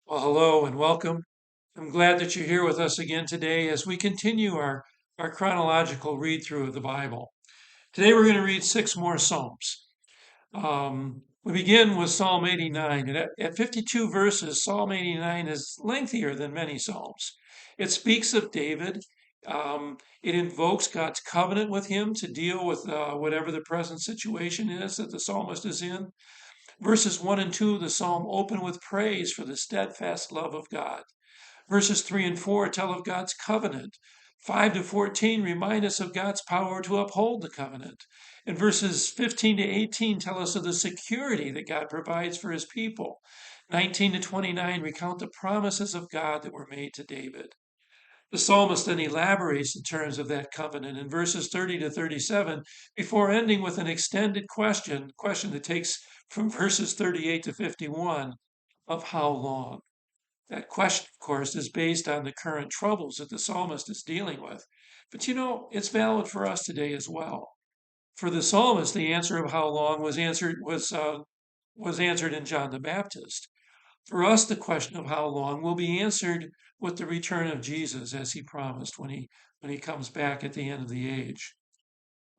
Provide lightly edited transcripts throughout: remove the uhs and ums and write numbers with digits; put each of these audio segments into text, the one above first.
Well, hello and welcome. I'm glad that you're here with us again today as we continue our chronological read through of the Bible. Today we're going to read six more Psalms. We begin with Psalm 89, and at 52 verses, Psalm 89 is lengthier than many Psalms. It speaks of David. It invokes God's covenant with him to deal with whatever the present situation is that the psalmist is in. Verses 1 and 2 of the psalm open with praise for the steadfast love of God. Verses 3 and 4 tell of God's covenant. 5 to 14 remind us of God's power to uphold the covenant. And verses 15 to 18 tell us of the security that God provides for his people. 19 to 29 recount the promises of God that were made to David. The psalmist then elaborates the terms of that covenant in verses 30 to 37 before ending with an extended question that takes from verses 38 to 51 of how long. That question, of course, is based on the current troubles that the psalmist is dealing with. But it's valid for us today as well. For the psalmist, the answer of how long was answered in John the Baptist. For us, the question of how long will be answered with the return of Jesus, as he promised when he comes back at the end of the age.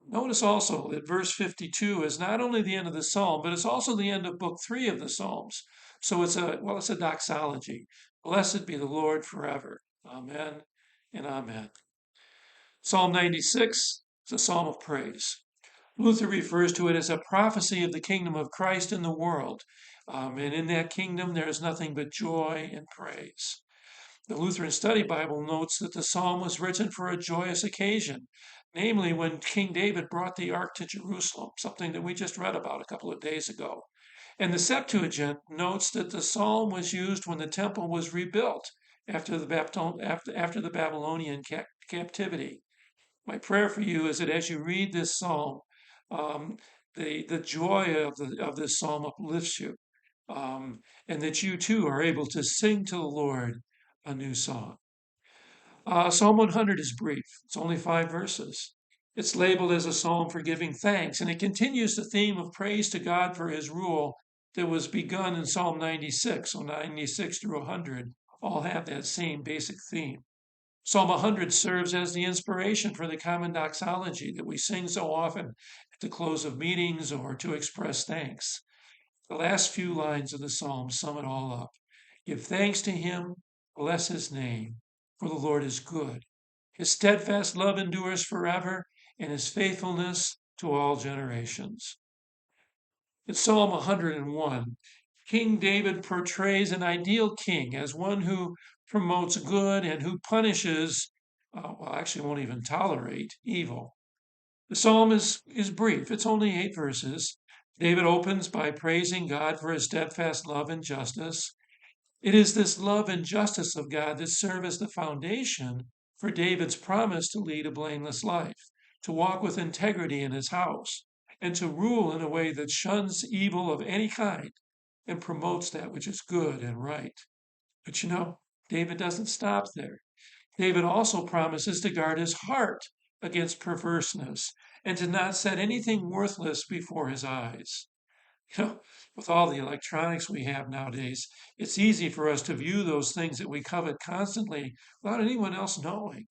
Notice also that verse 52 is not only the end of the psalm, but it's also the end of book 3 of the Psalms. So it's a doxology. Blessed be the Lord forever. Amen and amen. Psalm 96 is a psalm of praise. Luther refers to it as a prophecy of the kingdom of Christ in the world. And in that kingdom, there is nothing but joy and praise. The Lutheran Study Bible notes that the psalm was written for a joyous occasion, namely when King David brought the ark to Jerusalem, something that we just read about a couple of days ago. And the Septuagint notes that the psalm was used when the temple was rebuilt after the Babylonian captivity. My prayer for you is that as you read this psalm, um, the joy of this psalm uplifts you, and that you too are able to sing to the Lord a new song. Psalm 100 is brief. It's only 5 verses. It's labeled as a psalm for giving thanks, and it continues the theme of praise to God for his rule that was begun in Psalm 96. So 96 through 100 all have that same basic theme. Psalm 100 serves as the inspiration for the common doxology that we sing so often at the close of meetings or to express thanks. The last few lines of the psalm sum it all up. Give thanks to him, bless his name, for the Lord is good. His steadfast love endures forever, and his faithfulness to all generations. In Psalm 101, King David portrays an ideal king as one who promotes good and who punishes, actually won't even tolerate evil. The psalm is brief, it's only 8 verses. David opens by praising God for his steadfast love and justice. It is this love and justice of God that serve as the foundation for David's promise to lead a blameless life, to walk with integrity in his house, and to rule in a way that shuns evil of any kind and promotes that which is good and right. But David doesn't stop there. David also promises to guard his heart against perverseness and to not set anything worthless before his eyes. You know, with all the electronics we have nowadays, it's easy for us to view those things that we covet constantly without anyone else knowing.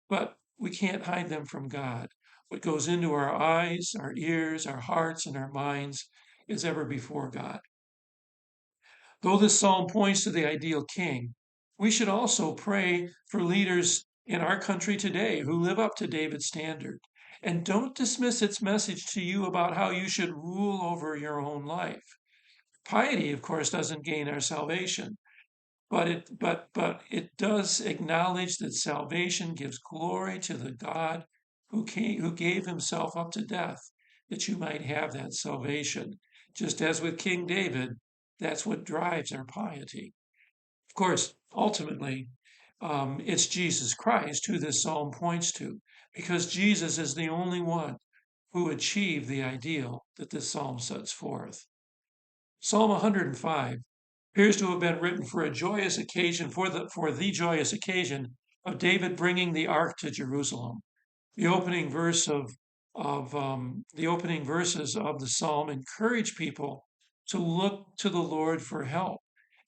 But we can't hide them from God. What goes into our eyes, our ears, our hearts, and our minds is ever before God. Though this psalm points to the ideal king, we should also pray for leaders in our country today who live up to David's standard. And don't dismiss its message to you about how you should rule over your own life. Piety, of course, doesn't gain our salvation, but it does acknowledge that salvation gives glory to the God who gave himself up to death, that you might have that salvation. Just as with King David, that's what drives our piety. Of course, ultimately, it's Jesus Christ who this psalm points to, because Jesus is the only one who achieved the ideal that this psalm sets forth. Psalm 105 appears to have been written for a joyous occasion, for the joyous occasion of David bringing the ark to Jerusalem. The opening the opening verses of the psalm encourage people to look to the Lord for help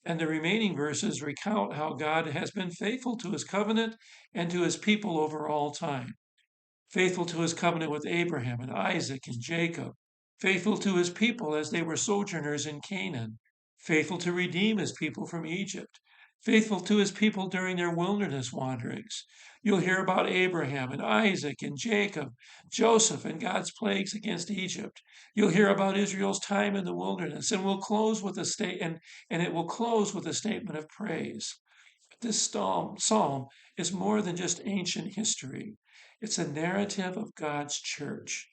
And the remaining verses recount how God has been faithful to his covenant and to his people over all time. Faithful to his covenant with Abraham and Isaac and Jacob, faithful to his people as they were sojourners in Canaan, faithful to redeem his people from Egypt, faithful to his people during their wilderness wanderings. You'll hear about Abraham and Isaac and Jacob, Joseph and God's plagues against Egypt. You'll hear about Israel's time in the wilderness, and we'll close with a and it will close with a statement of praise. This psalm is more than just ancient history. It's a narrative of God's church.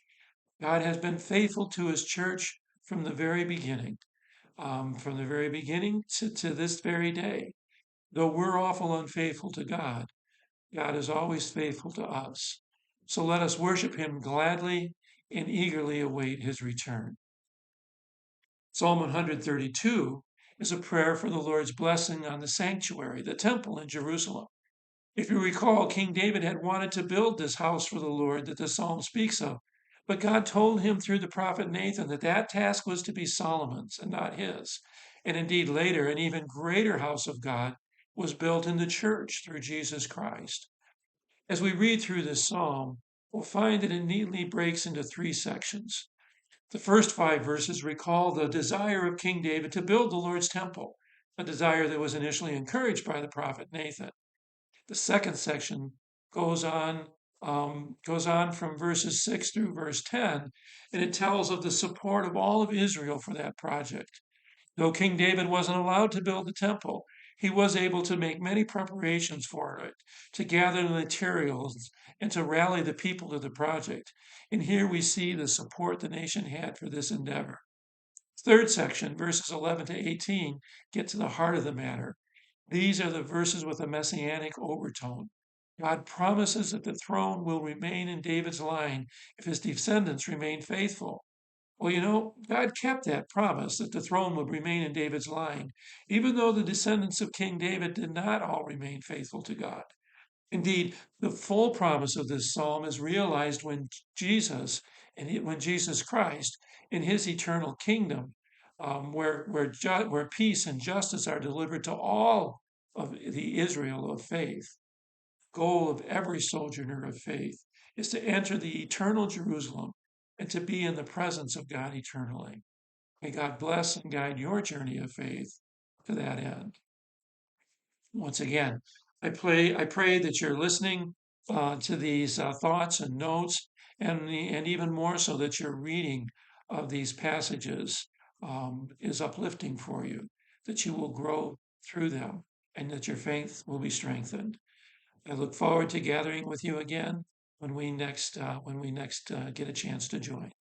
God has been faithful to his church from the very beginning to this very day. Though we're awful unfaithful to God, God is always faithful to us. So let us worship him gladly and eagerly await his return. Psalm 132 is a prayer for the Lord's blessing on the sanctuary, the temple in Jerusalem. If you recall, King David had wanted to build this house for the Lord that the psalm speaks of, but God told him through the prophet Nathan that that task was to be Solomon's and not his. And indeed, later, an even greater house of God was built in the church through Jesus Christ. As we read through this psalm, we'll find that it neatly breaks into three sections. The first 5 verses recall the desire of King David to build the Lord's temple, a desire that was initially encouraged by the prophet Nathan. The second section goes on from verses 6 through verse 10, and it tells of the support of all of Israel for that project. Though King David wasn't allowed to build the temple, he was able to make many preparations for it, to gather the materials, and to rally the people to the project. And here we see the support the nation had for this endeavor. Third section, verses 11 to 18, get to the heart of the matter. These are the verses with a messianic overtone. God promises that the throne will remain in David's line if his descendants remain faithful. Well, God kept that promise that the throne would remain in David's line, even though the descendants of King David did not all remain faithful to God. Indeed, the full promise of this psalm is realized when when Jesus Christ, in his eternal kingdom, where peace and justice are delivered to all of the Israel of faith. Goal of every sojourner of faith is to enter the eternal Jerusalem and to be in the presence of God eternally. May God bless and guide your journey of faith to that end. Once again, I pray that you're listening to these thoughts and notes, and even more so that your reading of these passages is uplifting for you, that you will grow through them, and that your faith will be strengthened. I look forward to gathering with you again when we next get a chance to join.